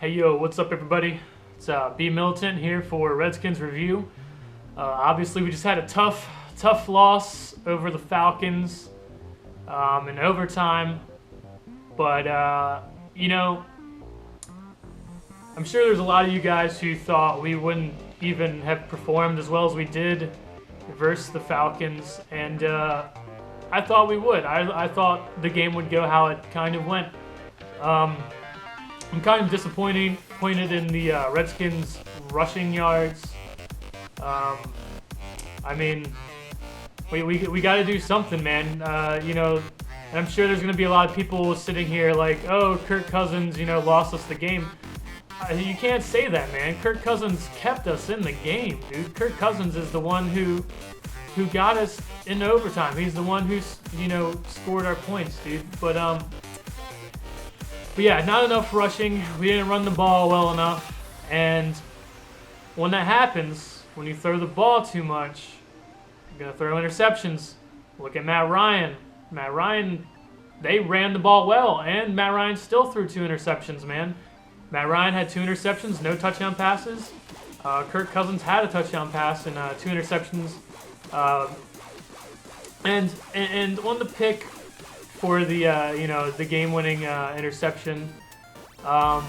Hey yo, what's up everybody? It's B Militant here for Redskins review. Obviously we just had a tough loss over the Falcons in overtime, but I'm sure there's a lot of you guys who thought we wouldn't even have performed as well as we did versus the Falcons, and I thought we would. I thought the game would go how it kind of went. I'm kind of disappointed in the Redskins rushing yards. I mean, we got to do something, man. And I'm sure there's going to be a lot of people sitting here like, oh, Kirk Cousins, lost us the game. You can't say that, man. Kirk Cousins kept us in the game, dude. Kirk Cousins is the one who got us into overtime. He's the one who, scored our points, dude. But yeah, not enough rushing. We didn't run the ball well enough. And when that happens, when you throw the ball too much, you're going to throw interceptions. Look at Matt Ryan. Matt Ryan, they ran the ball well, and Matt Ryan still threw 2 interceptions, man. Matt Ryan had 2 interceptions, no touchdown passes. Kirk Cousins had a touchdown pass and 2 interceptions. And on the pick for the the game-winning interception. I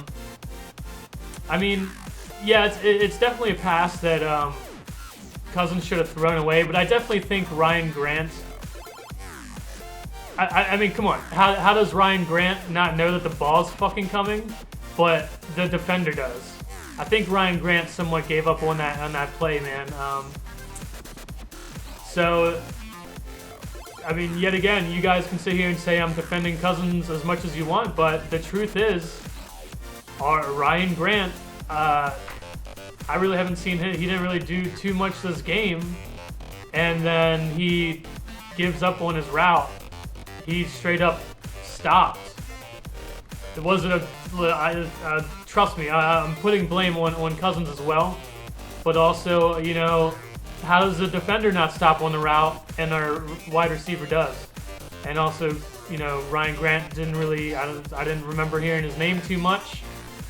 mean, yeah, it's definitely a pass that Cousins should have thrown away, but I definitely think Ryan Grant. I mean, come on, how does Ryan Grant not know that the ball's fucking coming, but the defender does? I think Ryan Grant somewhat gave up on that play, man. So. I mean, yet again, you guys can sit here and say I'm defending Cousins as much as you want, but the truth is, Ryan Grant, I really haven't seen him. He didn't really do too much this game, and then he gives up on his route. He straight up stopped. It wasn't trust me, I'm putting blame on Cousins as well, but also, how does the defender not stop on the route and our wide receiver does? And also, Ryan Grant didn't really, I didn't remember hearing his name too much.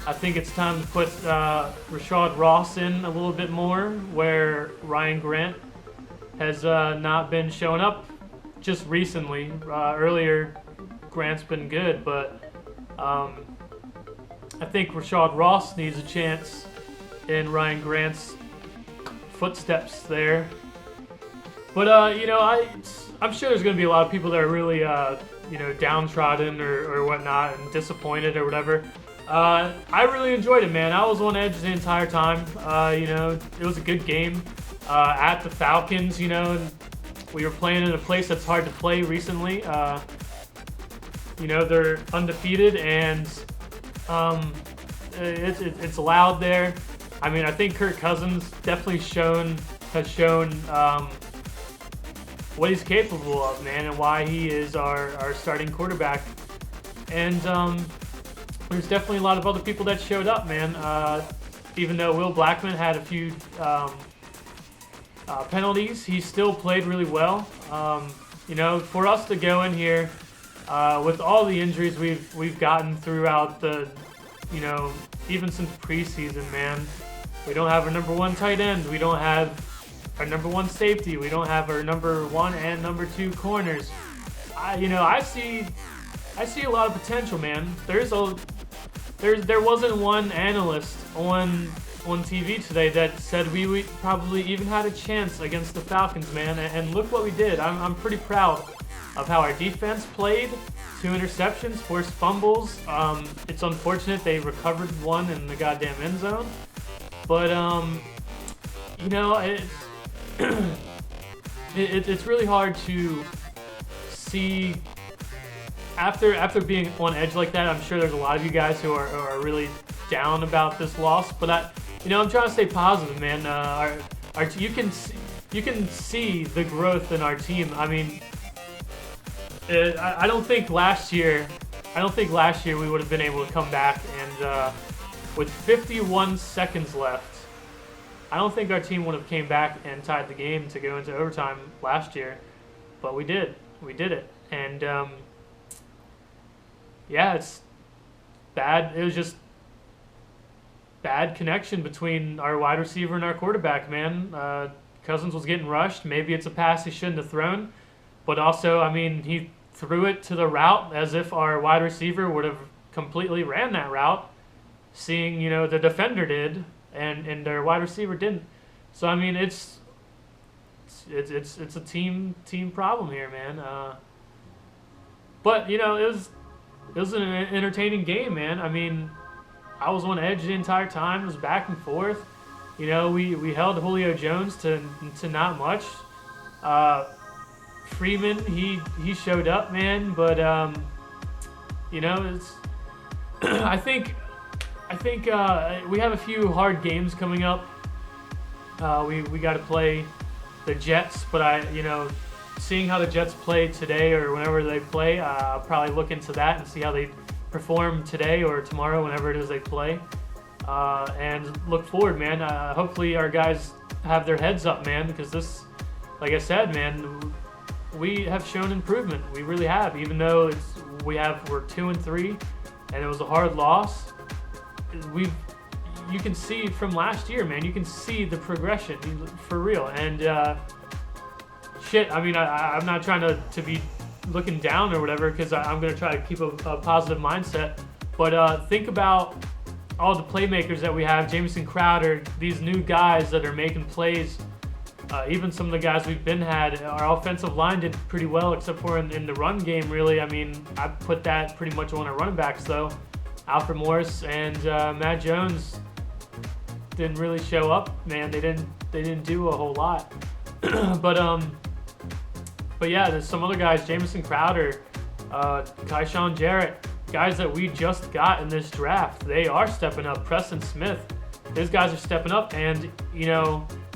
I think it's time to put Rashad Ross in a little bit more, where Ryan Grant has not been showing up just recently. Earlier, Grant's been good, but I think Rashad Ross needs a chance in Ryan Grant's footsteps there. But I'm sure there's going to be a lot of people that are really downtrodden or whatnot and disappointed or whatever. I really enjoyed it, man. I was on edge the entire time. It was a good game at the Falcons. And we were playing in a place that's hard to play recently. They're undefeated, and it's loud there. I mean, I think Kirk Cousins definitely has shown what he's capable of, man, and why he is our starting quarterback. And there's definitely a lot of other people that showed up, man. Even though Will Blackman had a few penalties, he still played really well. For us to go in here with all the injuries we've gotten throughout the, even since preseason, man. We don't have our number 1 tight end. We don't have our number 1 safety. We don't have our number 1 and number 2 corners. I see a lot of potential, man. There wasn't one analyst on TV today that said we probably even had a chance against the Falcons, man. And look what we did. I'm pretty proud of how our defense played. 2 interceptions, forced fumbles. It's unfortunate they recovered one in the goddamn end zone. But, it's really hard to see after being on edge like that. I'm sure there's a lot of you guys who are really down about this loss. But I'm trying to stay positive, man. You can see the growth in our team. I mean, I don't think last year we would have been able to come back and. With 51 seconds left, I don't think our team would have came back and tied the game to go into overtime last year, but we did. We did it, and yeah, it's bad. It was just bad connection between our wide receiver and our quarterback, man. Cousins was getting rushed. Maybe it's a pass he shouldn't have thrown. But also, I mean, he threw it to the route as if our wide receiver would have completely ran that route, seeing, the defender did, and their wide receiver didn't. So, I mean, it's a team problem here, man. But, it was an entertaining game, man. I mean, I was on edge the entire time. It was back and forth. We held Julio Jones to not much. Freeman, he showed up, man. But it's I think we have a few hard games coming up. We got to play the Jets, but seeing how the Jets play today or whenever they play, I'll probably look into that and see how they perform today or tomorrow, whenever it is they play, and look forward, man. Hopefully our guys have their heads up, man, because this, like I said, man, we have shown improvement. We really have, even though we're 2-3, and it was a hard loss. You can see from last year, man. You can see the progression for real, and shit. I mean, I'm not trying to be looking down or whatever, because I'm going to try to keep a positive mindset. But think about all the playmakers that we have, Jamison Crowder, these new guys that are making plays, even some of the guys we've had. Our offensive line did pretty well, except for in the run game, really. I mean, I put that pretty much on our running backs, though. Alfred Morris and Matt Jones didn't really show up, man. They didn't do a whole lot. But yeah, there's some other guys, Jamison Crowder, Kyshawn Jarrett, guys that we just got in this draft. They are stepping up. Preston Smith, these guys are stepping up, and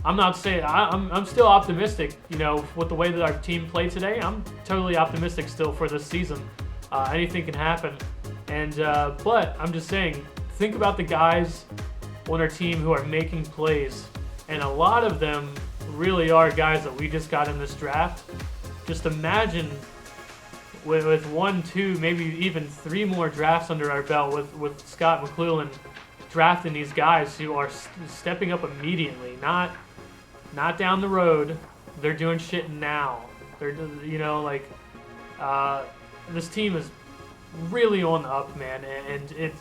I'm not saying I'm still optimistic. With the way that our team played today, I'm totally optimistic still for this season. Anything can happen, and but I'm just saying, think about the guys on our team who are making plays, and a lot of them really are guys that we just got in this draft. Just imagine with 1, 2, maybe even 3 more drafts under our belt with Scott McClellan drafting these guys who are stepping up immediately, not down the road. They're doing shit now. They're this team is really on the up, man, and it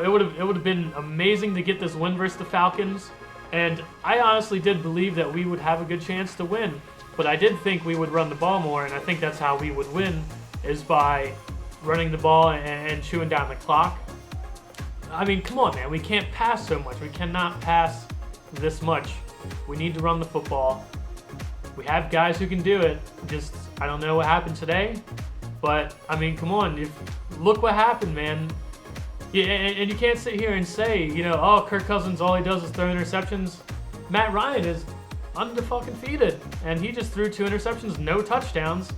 would have been amazing to get this win versus the Falcons, and I honestly did believe that we would have a good chance to win. But I did think we would run the ball more, and I think that's how we would win, is by running the ball and chewing down the clock. I mean, come on, man. We can't pass so much. We cannot pass this much. We need to run the football. We have guys who can do it. Just, I don't know what happened today. But, I mean, come on. Look what happened, man. Yeah, and you can't sit here and say, Kirk Cousins, all he does is throw interceptions. Matt Ryan is undefeated, and he just threw 2 interceptions, no touchdowns,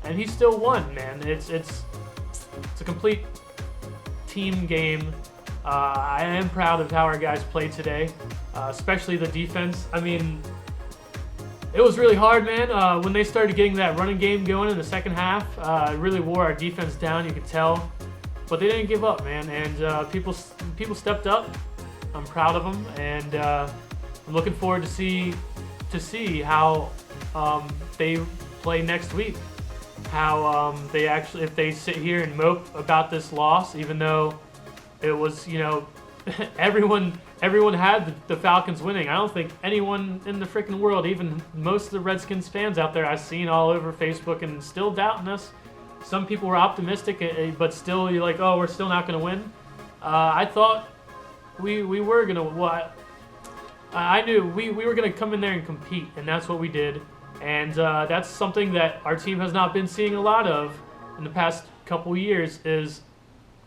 and he still won, man. It's a complete team game. I am proud of how our guys played today, especially the defense. I mean, it was really hard, man. When they started getting that running game going in the second half, it really wore our defense down, you could tell. But they didn't give up, man, and people stepped up. I'm proud of them, and I'm looking forward to see how they play next week. How they actually, if they sit here and mope about this loss, even though it was, everyone had the Falcons winning. I don't think anyone in the freaking world, even most of the Redskins fans out there I've seen all over Facebook, and still doubting us. Some people were optimistic, but still, you're like, oh, we're still not going to win. I thought we were going to. Well, I knew we were going to come in there and compete, and that's what we did. And that's something that our team has not been seeing a lot of in the past couple years, is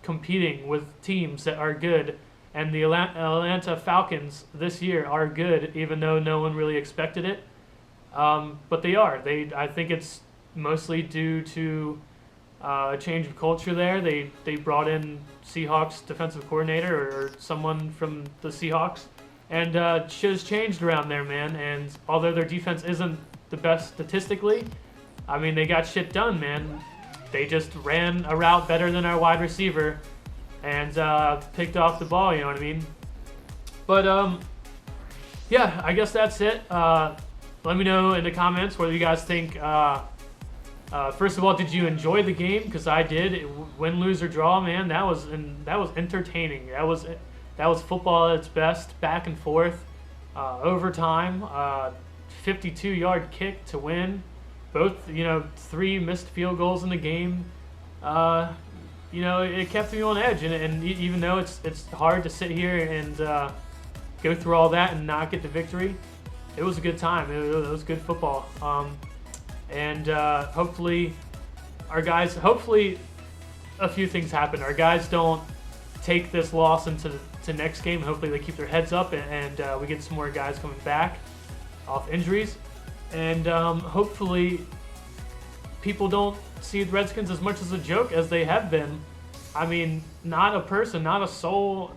competing with teams that are good. And the Atlanta Falcons this year are good, even though no one really expected it. But they are. I think it's mostly due to a change of culture there. They brought in Seahawks defensive coordinator or someone from the Seahawks. And shit has changed around there, man. And although their defense isn't the best statistically, I mean, they got shit done, man. They just ran a route better than our wide receiver and picked off the ball, you know what I mean? But yeah, I guess that's it. Let me know in the comments whether you guys think. First of all, did you enjoy the game? Because I did. Win, lose, or draw, man. That was entertaining. That was football at its best. Back and forth, overtime, 52-yard kick to win. Both, 3 missed field goals in the game. It kept me on edge, and even though it's hard to sit here and go through all that and not get the victory, it was a good time. It was good football. And hopefully a few things happen. Our guys don't take this loss into next game. Hopefully they keep their heads up, and we get some more guys coming back off injuries. And hopefully people don't see the Redskins as much as a joke as they have been. I mean, not a person, not a soul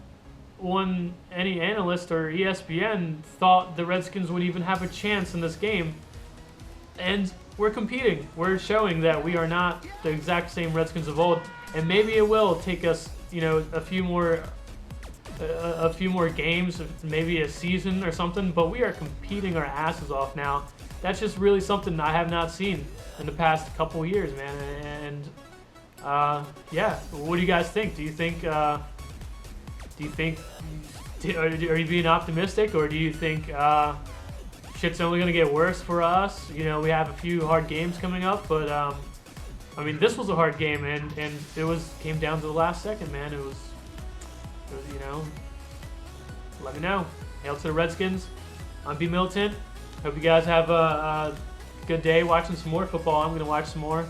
on any analyst or ESPN thought the Redskins would even have a chance in this game. And we're competing. We're showing that we are not the exact same Redskins of old. And maybe it will take us, a few more games, maybe a season or something. But we are competing our asses off now. That's just really something I have not seen in the past couple years, man. And yeah, what do you guys think? Do you think are you being optimistic, or do you think shit's only gonna get worse for us? We have a few hard games coming up, but I mean, this was a hard game, and it came down to the last second, man. It was let me know. Hail to the Redskins. I'm B. Militant. Hope you guys have a good day watching some more football. I'm going to watch some more.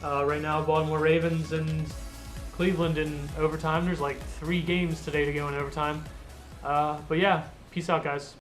Right now, Baltimore Ravens and Cleveland in overtime. There's like 3 games today to go in overtime. But yeah, peace out, guys.